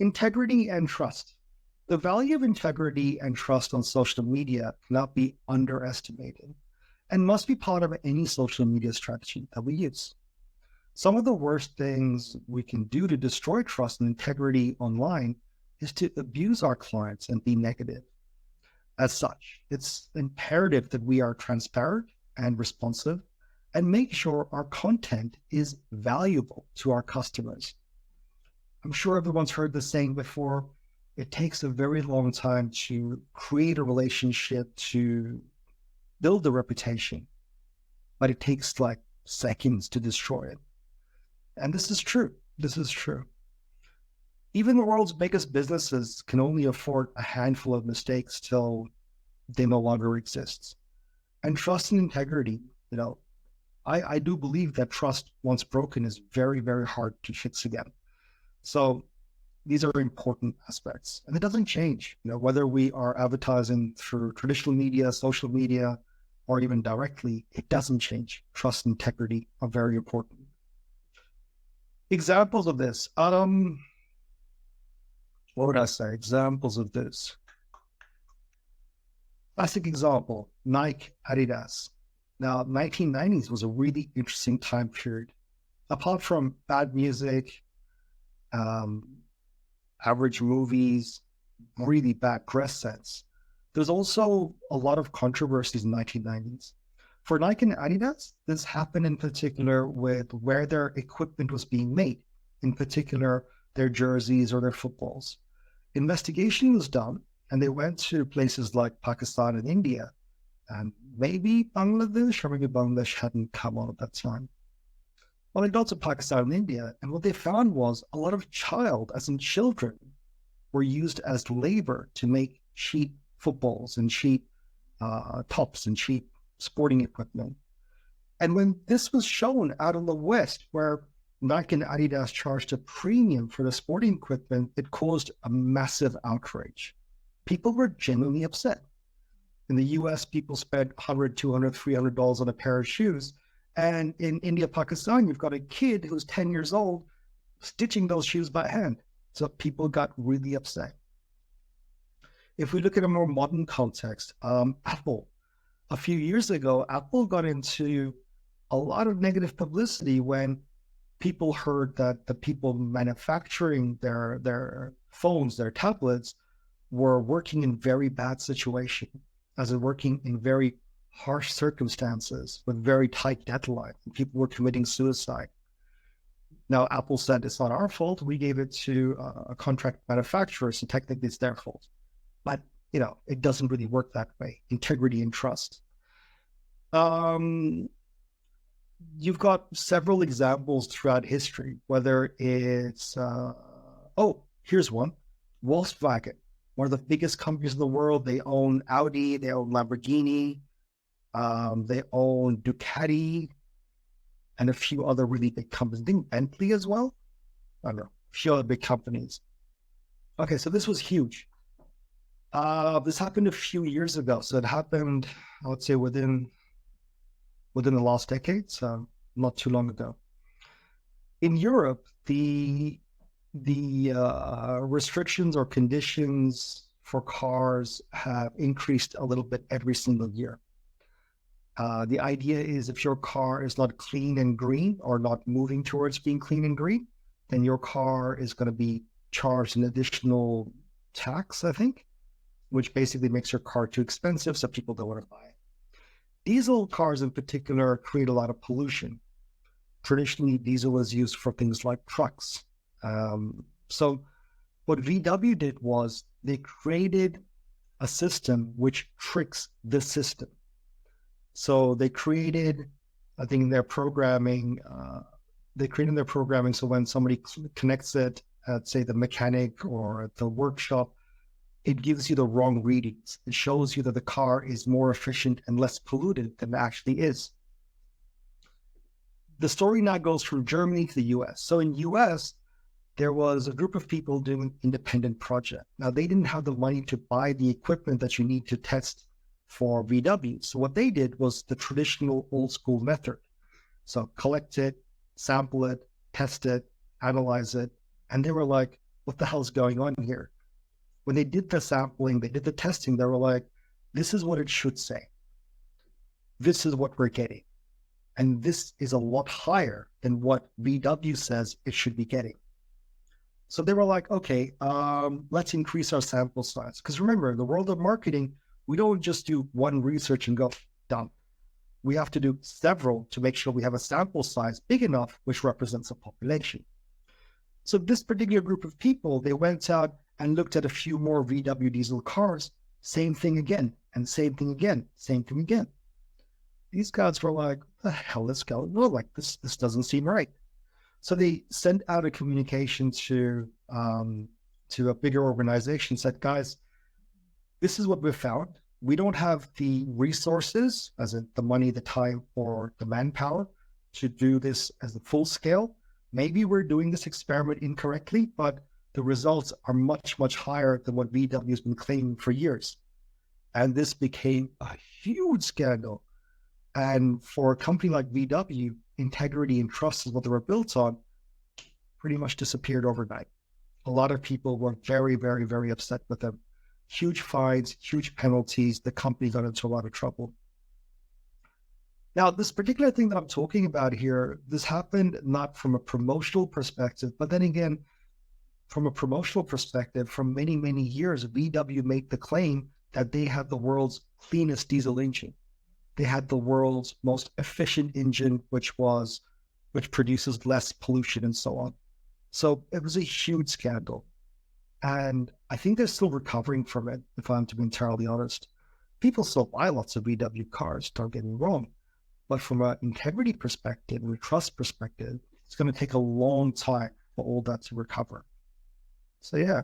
Integrity and trust. The value of integrity and trust on social media cannot be underestimated and must be part of any social media strategy that we use. Some of the worst things we can do to destroy trust and integrity online is to abuse our clients and be negative. As such, it's imperative that we are transparent and responsive and make sure our content is valuable to our customers. I'm sure everyone's heard this saying before. It takes a very long time to create a relationship, to build a reputation, but it takes like seconds to destroy it. And this is true. This is true. Even the world's biggest businesses can only afford a handful of mistakes till they no longer exist. And trust and integrity, I do believe that trust, once broken, is very, very hard to fix again. So these are important aspects, and it doesn't change, whether we are advertising through traditional media, social media, or even directly, it doesn't change. Trust and integrity are very important. Examples of this. What would I say? Examples of this. Classic example, Nike, Adidas. Now, 1990s was a really interesting time period. Apart from bad music, average movies, really bad dress sense, there's also a lot of controversies in the 1990s. For Nike and Adidas, this happened in particular with where their equipment was being made, in particular their jerseys or their footballs. Investigation was done, and they went to places like Pakistan and India, and maybe Bangladesh, or maybe Bangladesh hadn't come on at that time. Well, they got to Pakistan and India, and what they found was a lot of children, were used as labor to make cheap footballs and cheap tops and cheap sporting equipment. And when this was shown out in the West, where Nike and Adidas charged a premium for the sporting equipment, it caused a massive outrage. People were genuinely upset. In the US, people spent $100, $200, $300 on a pair of shoes. And in India, Pakistan, you've got a kid who's 10 years old stitching those shoes by hand. So people got really upset. If we look at a more modern context, Apple. A few years ago, Apple got into a lot of negative publicity when people heard that the people manufacturing their phones, their tablets, were working in very bad situation, as in working in very harsh circumstances with very tight deadlines. People were committing suicide. Now, Apple said it's not our fault. We gave it to a contract manufacturer, so technically it's their fault. But, it doesn't really work that way. Integrity and trust. You've got several examples throughout history, whether it's, here's one, Volkswagen, one of the biggest companies in the world. They own Audi, they own Lamborghini, they own Ducati, and a few other really big companies. I think Bentley as well. I don't know, a few other big companies. Okay, so this was huge. This happened a few years ago. So it happened, I would say, within the last decade, so not too long ago. In Europe, the restrictions or conditions for cars have increased a little bit every single year. The idea is if your car is not clean and green, or not moving towards being clean and green, then your car is going to be charged an additional tax, I think, which basically makes your car too expensive, so people don't want to buy it. Diesel cars in particular create a lot of pollution. Traditionally, diesel is used for things like trucks. So what VW did was they created a system which tricks the system. So they created, I think in their programming, so when somebody connects it at, say, the mechanic or at the workshop, it gives you the wrong readings. It shows you that the car is more efficient and less polluted than it actually is. The story now goes from Germany to the US. So in US, there was a group of people doing an independent project. Now, they didn't have the money to buy the equipment that you need to test for VW. So what they did was the traditional old school method. So collect it, sample it, test it, analyze it. And they were like, what the hell's going on here? When they did the sampling, they did the testing, they were like, this is what it should say. This is what we're getting. And this is a lot higher than what VW says it should be getting. So they were like, okay, let's increase our sample size. Because remember, in the world of marketing, we don't just do one research and go, done. We have to do several to make sure we have a sample size big enough, which represents a population. So this particular group of people, they went out and looked at a few more VW diesel cars, same thing again, and same thing again, same thing again. These guys were like, the hell is going on? Like, this doesn't seem right. So they sent out a communication to a bigger organization, said, guys, this is what we've found. We don't have the resources, as in the money, the time, or the manpower to do this as a full scale. Maybe we're doing this experiment incorrectly, but the results are much, much higher than what VW has been claiming for years. And this became a huge scandal. And for a company like VW, integrity and trust is what they were built on, pretty much disappeared overnight. A lot of people were very, very, very upset with them. Huge fines, huge penalties. The company got into a lot of trouble. Now, this particular thing that I'm talking about here, this happened not from a promotional perspective, but then again, from a promotional perspective, for many, many years, VW made the claim that they had the world's cleanest diesel engine. They had the world's most efficient engine, which produces less pollution and so on. So it was a huge scandal. And I think they're still recovering from it, if I'm to be entirely honest. People still buy lots of VW cars, don't get me wrong. But from an integrity perspective and a trust perspective, it's going to take a long time for all that to recover. So yeah,